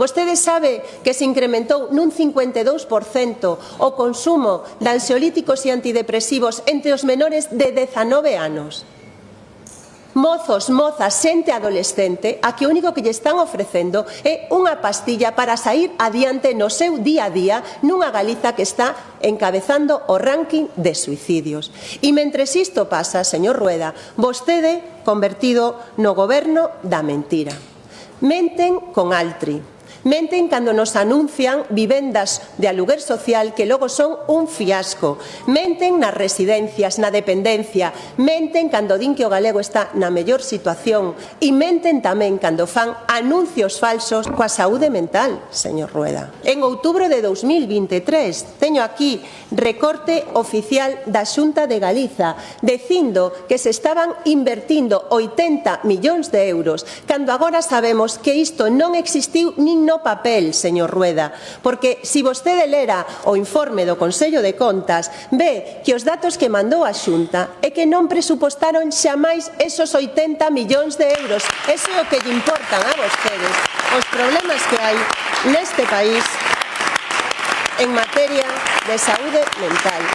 Vostede sabe que se incrementou nun 52% o consumo de ansiolíticos e antidepresivos entre os menores de 19 anos. Mozos, mozas, xente adolescente a que o único que lle están ofrecendo é unha pastilla para sair adiante no seu día a día nunha Galiza que está encabezando o ranking de suicidios. E mentres isto pasa, señor Rueda, vostede convertido no goberno da mentira. Menten con Altri. Menten cando nos anuncian vivendas de aluguer social que logo son un fiasco. Menten nas residencias, na dependencia. Menten cando din que o galego está na mellor situación. E menten tamén cando fan anuncios falsos coa saúde mental, señor Rueda. En outubro de 2023, teño aquí recorte oficial da Xunta de Galiza, dicindo que se estaban invertindo 80 millóns de euros, cando agora sabemos que isto non existiu nin no papel, señor Rueda, porque se vostede lera o informe do Consello de Contas, ve que os datos que mandou a Xunta é que non presupostaron xamais esos 80 millóns de euros. Eso é o que lle importan a vostedes, os problemas que hai neste país en materia de saúde mental.